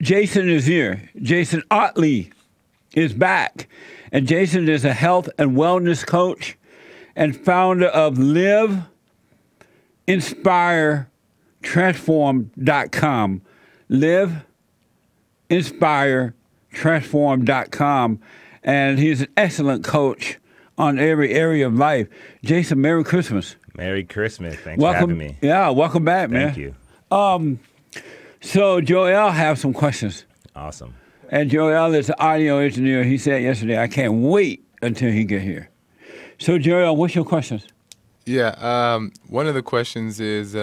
Jason is here. Jason Ottley is back. And Jason is a health and wellness coach and founder of Live, Inspire, Transform.com. Live, Inspire, Transform.com. And he's an excellent coach on every area of life. Jason, Merry Christmas. Merry Christmas. Thanks for having me. Yeah, welcome back, man. Thank you. So Joel has some questions. Awesome. And Joel is an audio engineer. He said yesterday, I can't wait until he get here. So Joel, what's your questions? Yeah, one of the questions is,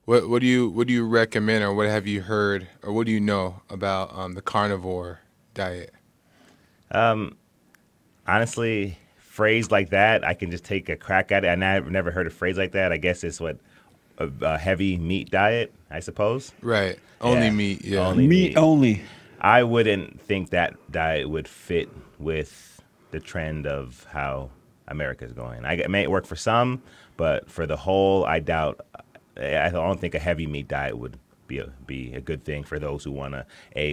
what do you recommend, or what have you heard, or what do you know about the carnivore diet? Honestly, phrase like that, I can just take a crack at it. I've never heard a phrase like that. I guess it's what a heavy meat diet, I suppose. Right. Only meat. Yeah. Only Meat only. I wouldn't think that diet would fit with the trend of how America's going. It may work for some, but for the whole, I doubt. I don't think a heavy meat diet would be a good thing for those who want to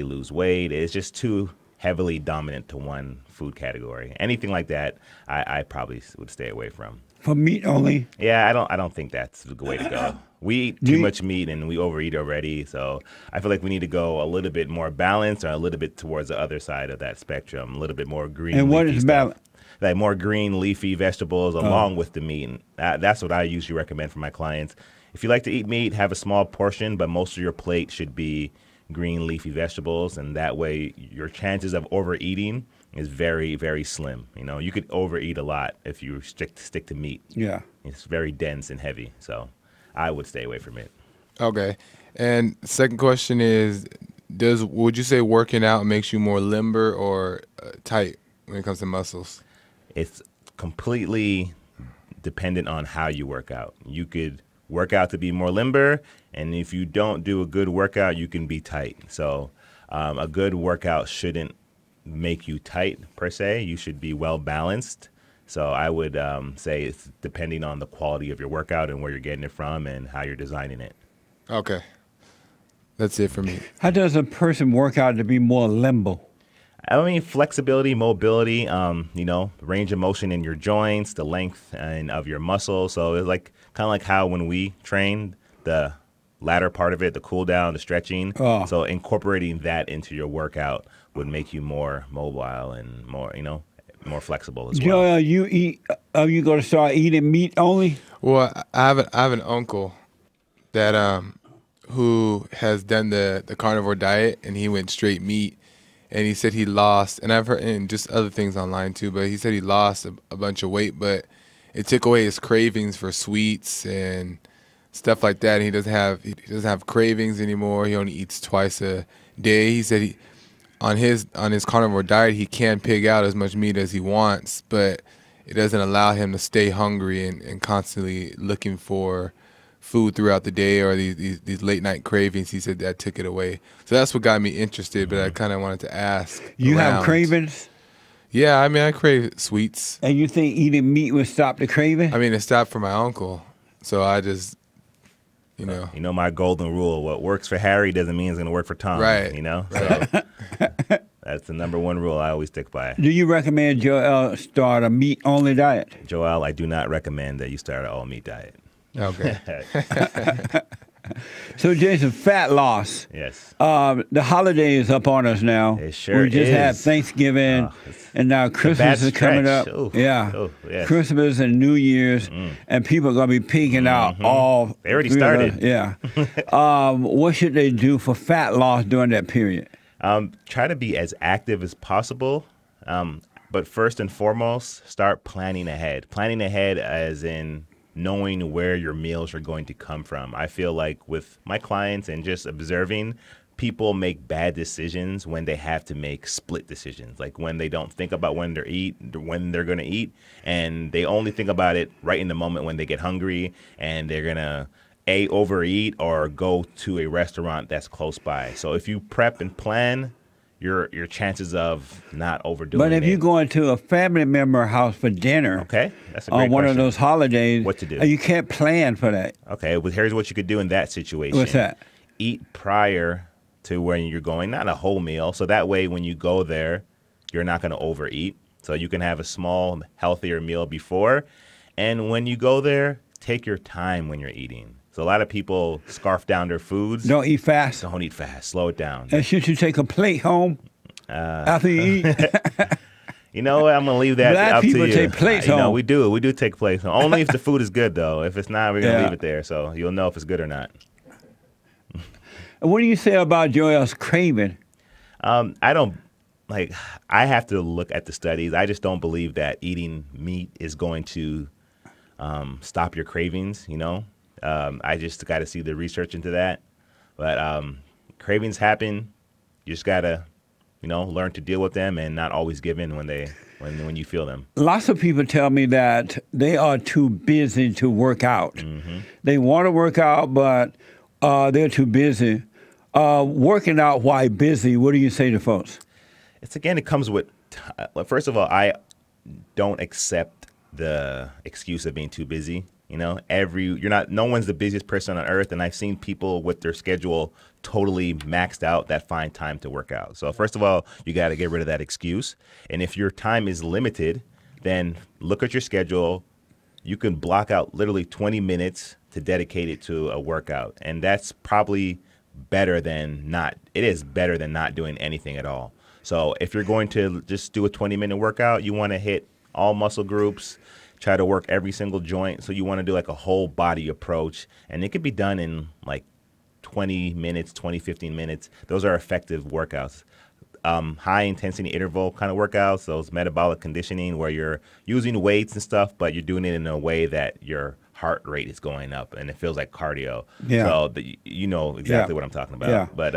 lose weight. It's just too heavily dominant to one food category. Anything like that, I probably would stay away from. For meat only? Yeah, I don't think that's the way to go. We eat too much meat and we overeat already, so I feel like we need to go a little bit more balanced or a little bit towards the other side of that spectrum, a little bit more green. And what is balance? Like more green leafy vegetables along with the meat. And that's what I usually recommend for my clients. If you like to eat meat, have a small portion, but most of your plate should be green leafy vegetables, and that way your chances of overeating is very, very slim. You know, you could overeat a lot if you stick to meat. Yeah. It's very dense and heavy, so I would stay away from it. Okay. And second question is, would you say working out makes you more limber or tight when it comes to muscles? It's completely dependent on how you work out. You could work out to be more limber, and if you don't do a good workout, you can be tight. So a good workout shouldn't make you tight per se. You should be well balanced. So I would say it's depending on the quality of your workout and where you're getting it from and how you're designing it. Okay. That's it for me. How does a person work out to be more limber? I mean, flexibility, mobility, range of motion in your joints, the length of your muscles. So it's like kind of like how when we train, the latter part of it, the cool down, the stretching. Oh. So incorporating that into your workout would make you more mobile and more flexible as well. Joel, you going to start eating meat only? Well, I have an uncle that who has done the carnivore diet, and he went straight meat. And he said he lost, and I've heard, and just other things online too, but he said he lost a bunch of weight, but it took away his cravings for sweets and stuff like that. And he doesn't have cravings anymore. He only eats twice a day. He said on his carnivore diet, he can pig out as much meat as he wants, but it doesn't allow him to stay hungry and constantly looking for food throughout the day or these late night cravings. He said that took it away. So that's what got me interested, but I kind of wanted to ask. You have cravings? Yeah, I mean, I crave sweets. And you think eating meat would stop the craving? I mean, it stopped for my uncle. So I just, my golden rule, what works for Harry doesn't mean it's going to work for Tom. Right. So that's the number one rule I always stick by. Do you recommend Joel start a meat-only diet? Joel, I do not recommend that you start an all-meat diet. Okay. So, Jason, fat loss. Yes. The holiday is up on us now. It sure We just is. had Thanksgiving, and now Christmas is coming up. Ooh. Yeah. Oh, yes. Christmas and New Year's, and people are going to be peaking out all. They already started. Yeah. What should they do for fat loss during that period? Try to be as active as possible. But first and foremost, start planning ahead. Planning ahead as in knowing where your meals are going to come from. I feel like with my clients and just observing, people make bad decisions when they have to make split decisions, like when they don't think about when they're going to eat, and they only think about it right in the moment when they get hungry, and they're going to overeat or go to a restaurant that's close by. So if you prep and plan, your chances of not overdoing it. But if you go into a family member house for dinner, okay, that's a great on one question. of those holidays, what to do? You can't plan for that. Okay, well, here's what you could do in that situation. What's that? Eat prior to where you're going, not a whole meal. So that way, when you go there, you're not going to overeat. So you can have a small, healthier meal before. And when you go there, take your time when you're eating. So a lot of people scarf down their foods. Don't eat fast. Don't eat fast. Slow it down. And should you take a plate home after you eat? You know what? I'm going to leave that Black up to you. people take plates home. No, we do. We do take plates home. Only if the food is good, though. If it's not, we're going to leave it there. So you'll know if it's good or not. What do you say about Joel's craving? I don't, I have to look at the studies. I just don't believe that eating meat is going to stop your cravings, you know? I just got to see the research into that. But cravings happen. You just got to, learn to deal with them and not always give in when you feel them. Lots of people tell me that they are too busy to work out. Mm-hmm. They want to work out, but they're too busy. Working out while busy, what do you say to folks? It comes with, first of all, I don't accept the excuse of being too busy. No one's the busiest person on earth, and I've seen people with their schedule totally maxed out that find time to work out. So first of all, you got to get rid of that excuse. And if your time is limited, then look at your schedule. You can block out literally 20 minutes to dedicate it to a workout, and that's probably better than not doing anything at all. So if you're going to just do a 20-minute workout, you want to hit all muscle groups, try to work every single joint. So you want to do like a whole body approach, and it can be done in like 20 minutes, 15 minutes. Those are effective workouts. High intensity interval kind of workouts, those metabolic conditioning where you're using weights and stuff, but you're doing it in a way that your heart rate is going up and it feels like cardio. Yeah. So you know exactly what I'm talking about. Yeah. But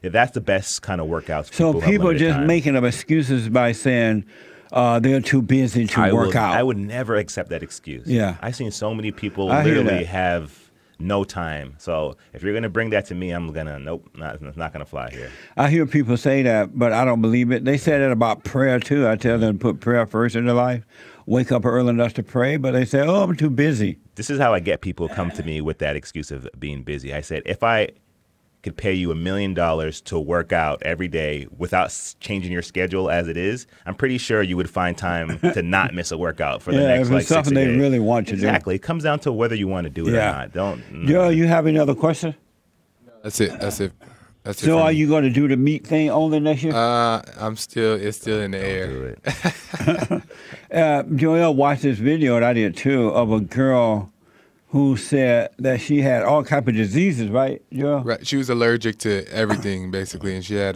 that's the best kind of workouts. So people are just making up excuses by saying they're too busy to work out. I would never accept that excuse. Yeah. I've seen so many people literally have no time. So if you're going to bring that to me, I'm going to, it's not going to fly here. I hear people say that, but I don't believe it. They say that about prayer too. I tell them to put prayer first in their life. Wake up early enough to pray, but they say, I'm too busy. This is how I get people come to me with that excuse of being busy. I said, if I could pay you $1 million to work out every day without changing your schedule as it is, I'm pretty sure you would find time to not miss a workout for the next if it's something they really want to do. Exactly. It comes down to whether you want to do it or not. Joe, you have any other question? That's it. So are you going to do the meat thing only next year? It's still in the air. Joel watched this video, and I did too, of a girl who said that she had all kinds of diseases, right, Joel? Right. She was allergic to everything, basically, and she had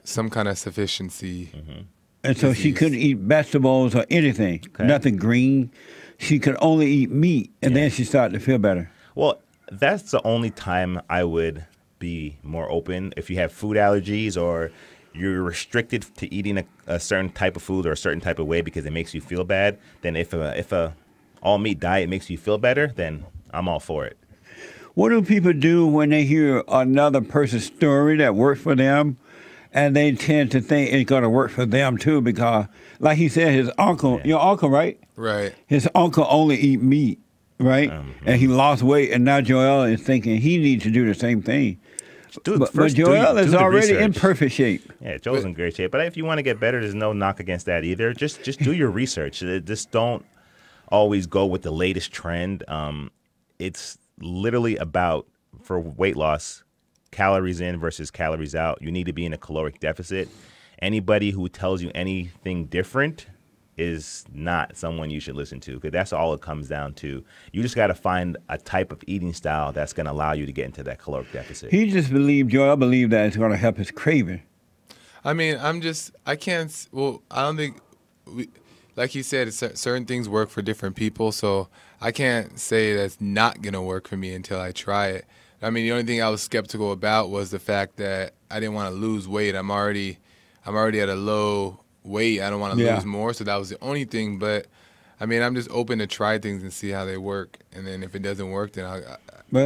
some kind of sufficiency. Mm-hmm. And so she couldn't eat vegetables or anything, nothing green. She could only eat meat, and then she started to feel better. Well, that's the only time I would be more open. If you have food allergies or you're restricted to eating a certain type of food or a certain type of way because it makes you feel bad, then if a all meat diet makes you feel better, then I'm all for it. What do people do when they hear another person's story that works for them, and they tend to think it's going to work for them too? Because, like he said, his uncle, your uncle, right? Right. His uncle only eat meat, right? And he lost weight, and now Joel is thinking he needs to do the same thing. But Joel is already in perfect shape. Yeah, Joel's in great shape. But if you want to get better, there's no knock against that either. Just do your research. Just don't always go with the latest trend. It's literally about, for weight loss, calories in versus calories out. You need to be in a caloric deficit. Anybody who tells you anything different is not someone you should listen to, because that's all it comes down to. You just got to find a type of eating style that's going to allow you to get into that caloric deficit. Joel believed that it's going to help his craving. I mean, I don't think like he said, certain things work for different people, so I can't say that's not going to work for me until I try it. I mean, the only thing I was skeptical about was the fact that I didn't want to lose weight. I'm already at a low weight. I don't want to lose more, so that was the only thing. But, I mean, I'm just open to try things and see how they work. And then if it doesn't work, then I'll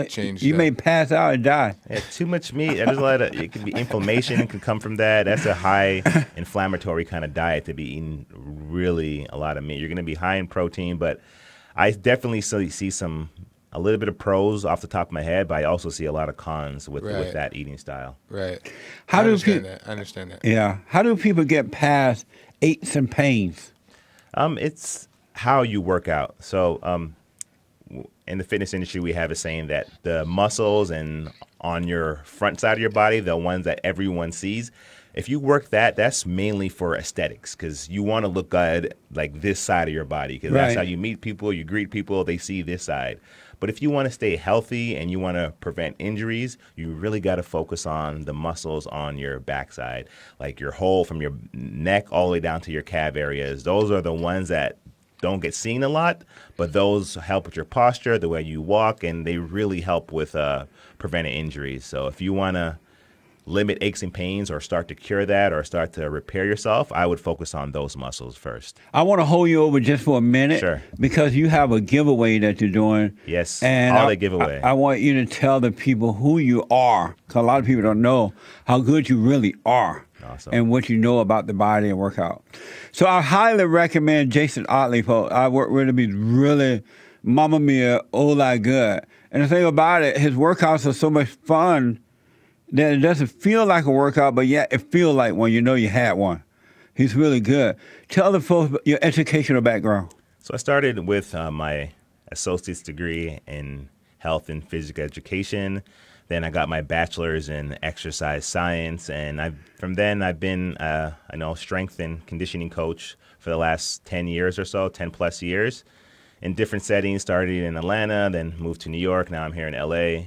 change. You may pass out and die. Yeah, too much meat. There's a lot of, it could be inflammation. It could come from that. That's a high inflammatory kind of diet to be eating really a lot of meat. You're going to be high in protein, but I definitely see some a little bit of pros off the top of my head, but I also see a lot of cons with Right. that eating style. Right. How I do understand people? that. I understand that. Yeah. How do people get past aches and pains? It's how you work out. So in the fitness industry, we have a saying that the muscles and on your front side of your body, the ones that everyone sees, if you work that, that's mainly for aesthetics because you want to look good like this side of your body because that's Right. how you meet people, you greet people, they see this side. But if you want to stay healthy and you want to prevent injuries, you really got to focus on the muscles on your backside, like your whole from your neck all the way down to your calf areas. Those are the ones that don't get seen a lot, but those help with your posture, the way you walk, and they really help with preventing injuries. So if you want to limit aches and pains or start to cure that or start to repair yourself, I would focus on those muscles first. I want to hold you over just for a minute. Sure. Because you have a giveaway that you're doing. Yes, And holiday giveaway. I want you to tell the people who you are, because a lot of people don't know how good you really are. Awesome. And what you know about the body and workout. So I highly recommend Jason Ottley. I work with him. He's really, mamma mia, hola good. And the thing about it, his workouts are so much fun that it doesn't feel like a workout, but yet it feels like one. You know you had one. He's really good. Tell the folks your educational background. So I started with my associate's degree in health and physical education. Then I got my bachelor's in exercise science, and from then I've been strength and conditioning coach for the last 10 years or so, 10 plus years, in different settings. Started in Atlanta, then moved to New York. Now I'm here in LA,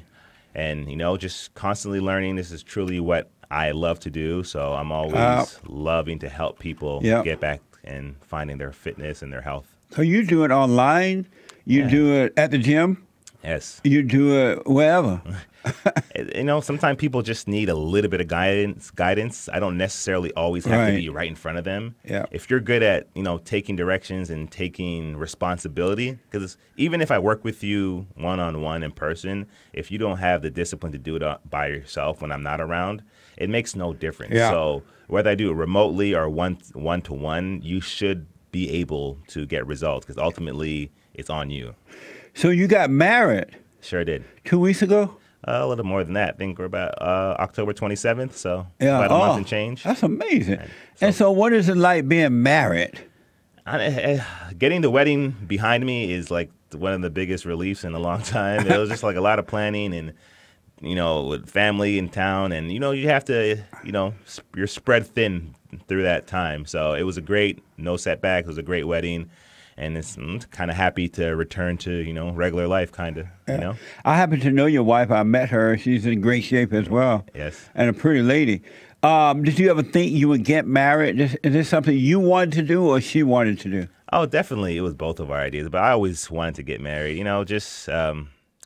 and just constantly learning. This is truly what I love to do. So I'm always loving to help people get back and finding their fitness and their health. So you do it online. You do it at the gym. Yes. You do it wherever. Sometimes people just need a little bit of guidance. I don't necessarily always have to be right in front of them. Yeah. If you're good at, taking directions and taking responsibility, because even if I work with you one-on-one in person, if you don't have the discipline to do it by yourself when I'm not around, it makes no difference. Yeah. So whether I do it remotely or one-to-one, you should be able to get results because ultimately it's on you. So you got married Sure did. 2 weeks ago? A little more than that. I think we're about October 27th, so Yeah. about a month and change. That's amazing. And so what is it like being married? Getting the wedding behind me is like one of the biggest reliefs in a long time. It was just like a lot of planning and, with family in town. And, you have to, you're spread thin through that time. So it was no setback. It was a great wedding. And it's kind of happy to return to, regular life, kind of, I happen to know your wife. I met her. She's in great shape as well. Yes. And a pretty lady. Did you ever think you would get married? Is this something you wanted to do or she wanted to do? Oh, definitely. It was both of our ideas. But I always wanted to get married. Just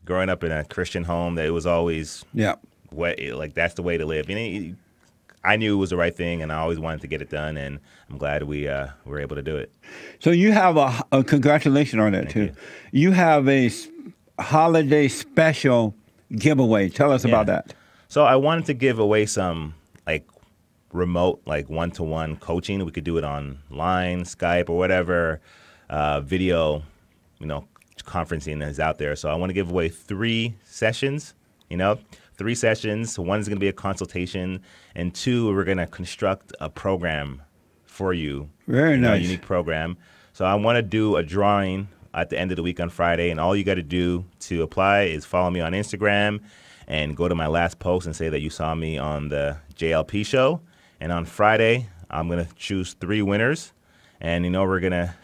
growing up in a Christian home, that it was always that's the way to live. I knew it was the right thing, and I always wanted to get it done, and I'm glad we were able to do it. So you have a congratulations on that, too. You have a holiday special giveaway. Tell us about that. So I wanted to give away some, remote, one-to-one coaching. We could do it online, Skype, or whatever video, conferencing is out there. So I want to give away 3 sessions, 3 sessions. 1 is going to be a consultation, and 2, we're going to construct a program for you. Very nice. A unique program. So I want to do a drawing at the end of the week on Friday, and all you got to do to apply is follow me on Instagram and go to my last post and say that you saw me on the JLP show. And on Friday, I'm going to choose 3 winners, and, we're going to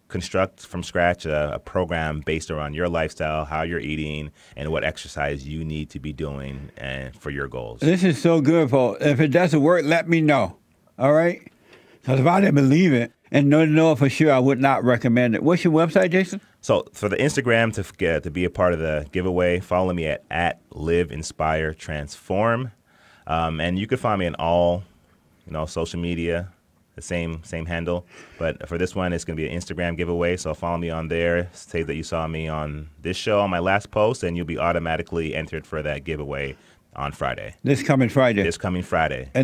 construct from scratch a program based around your lifestyle, how you're eating, and what exercise you need to be doing for your goals. This is so good, folks. If it doesn't work, let me know. All right? Because if I didn't believe it and know for sure, I would not recommend it. What's your website, Jason? So for the Instagram to be a part of the giveaway, follow me at Live, Inspire, Transform. And you can find me on all social media, the same handle. But for this one, it's going to be an Instagram giveaway. So follow me on there. Say that you saw me on this show on my last post, and you'll be automatically entered for that giveaway on Friday. This coming Friday. And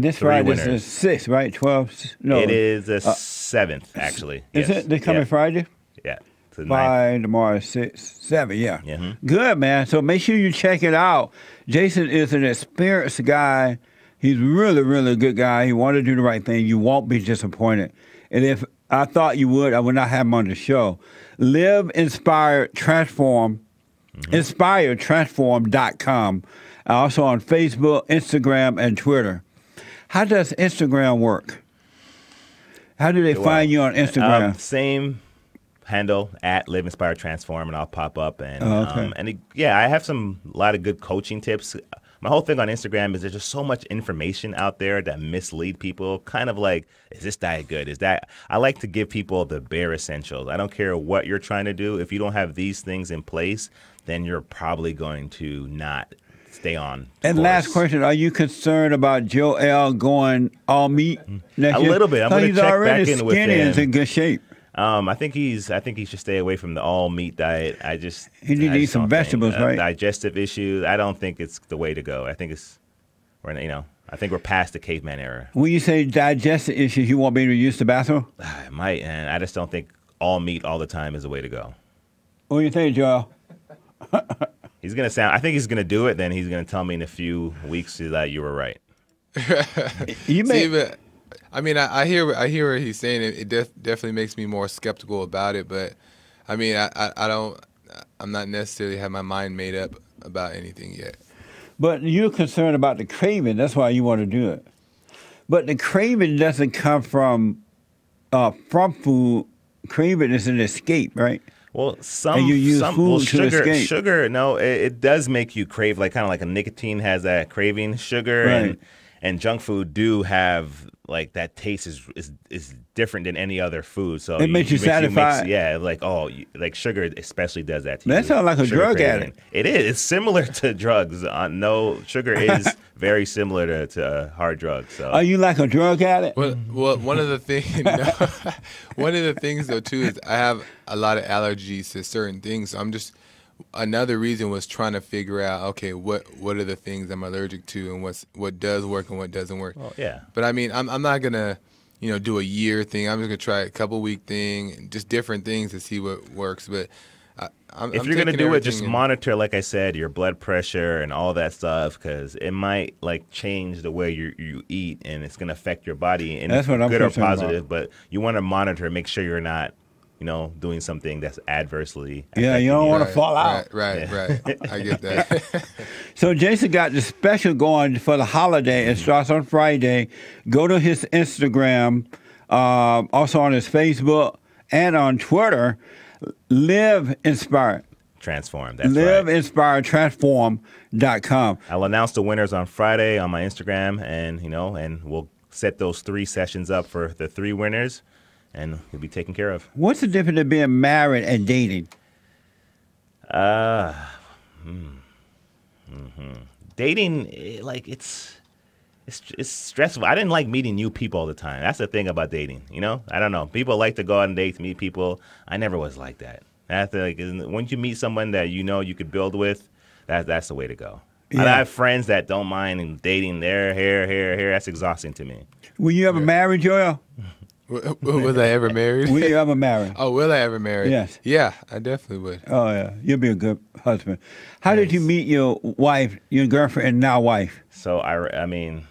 this Friday is the 6th, right? 12? No. It is the 7th, actually. Is it this coming Friday? Yeah. to 9. 5, tomorrow 6, 7, yeah. Mm-hmm. Good, man. So make sure you check it out. Jason is an experienced guy. He's really, really a good guy. He wanted to do the right thing. You won't be disappointed. And if I thought you would, I would not have him on the show. Live, Inspire, Transform, InspireTransform.com. Also on Facebook, Instagram, and Twitter. How does Instagram work? How do they find you on Instagram? Same handle at Live, Inspire, Transform, and I'll pop up. And I have a lot of good coaching tips. My whole thing on Instagram is there's just so much information out there that mislead people. Kind of like, is this diet good? Is that? I like to give people the bare essentials. I don't care what you're trying to do. If you don't have these things in place, then you're probably going to not stay on. And course. Last question: are you concerned about Joel going all meat next year? A little bit. I'm going to check back in with him. He's in good shape. I think he should stay away from the all meat diet. He needs to eat some vegetables, right? Digestive issues. I don't think it's the way to go. I think we're past the caveman era. When you say digestive issues, you won't be able to use the bathroom? I might, and I just don't think all meat all the time is the way to go. What do you think, Joel? I think he's gonna do it. Then he's gonna tell me in a few weeks that you were right. I hear what he's saying. It definitely makes me more skeptical about it. But I mean, I'm not necessarily have my mind made up about anything yet. But you're concerned about the craving. That's why you want to do it. But the craving doesn't come from food. Craving is an escape, right? Well, sugar. No, it does make you crave, like kind of like a nicotine has that craving. Sugar right. and junk food do have like that taste is different than any other food. So it makes you satisfied. Like sugar especially does that to you. That sounds like a drug addict. It is. It's similar to drugs. No, sugar is very similar to hard drugs. So. Are you like a drug addict? Well, one of the things though too is I have a lot of allergies to certain things. So another reason was trying to figure out, okay, what are the things I'm allergic to and what does work and what doesn't work. Well, yeah. But I mean, I'm not gonna, do a year thing. I'm just gonna try a couple week thing, and just different things to see what works. But if you're gonna do it, just monitor, like I said, your blood pressure and all that stuff, because it might like change the way you eat, and it's gonna affect your body in good or positive. But you want to monitor, make sure you're not. Doing something that's adversely. Yeah, you don't want to fall out. Right. I get that. So Jason got the special going for the holiday. It starts on Friday. Go to his Instagram, also on his Facebook and on Twitter. Live Inspired. Transform. That's Live, right. Inspire, Transform.com. I'll announce the winners on Friday on my Instagram, and we'll set those 3 sessions up for the 3 winners. And you'll be taken care of. What's the difference in being married and dating? Dating, like it's stressful. I didn't like meeting new people all the time. That's the thing about dating. I don't know. People like to go out on dates, meet people. I never was like that. Once you meet someone that you could build with, that's the way to go. Yeah. I have friends that don't mind dating there, here. That's exhausting to me. Were you ever married, Joel? Was I ever married? Will you ever marry? Oh, will I ever marry? Yes. Yeah, I definitely would. Oh, yeah. You'll be a good husband. How did you meet your wife, your girlfriend, and now wife? So, I mean,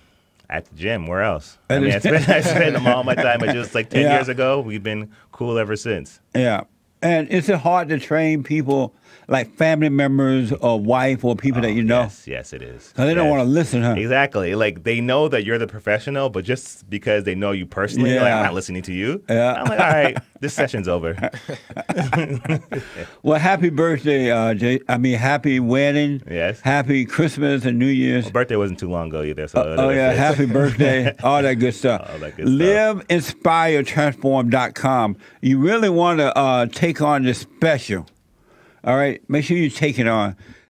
at the gym. Where else? I spent all my time. Just like 10 years ago. We've been cool ever since. Yeah. And is it hard to train people like family members or wife or people that you know? Yes, it is. Because they don't want to listen, huh? Exactly. Like, they know that you're the professional, but just because they know you personally, they're like, I'm not listening to you. Yeah. I'm like, all right, this session's over. Well, happy birthday, happy wedding. Yes. Happy Christmas and New Year's. My birthday wasn't too long ago either. So happy birthday. All that good stuff. Live, Inspire, Transform.com. You really want to take on this special. All right, make sure you take it on.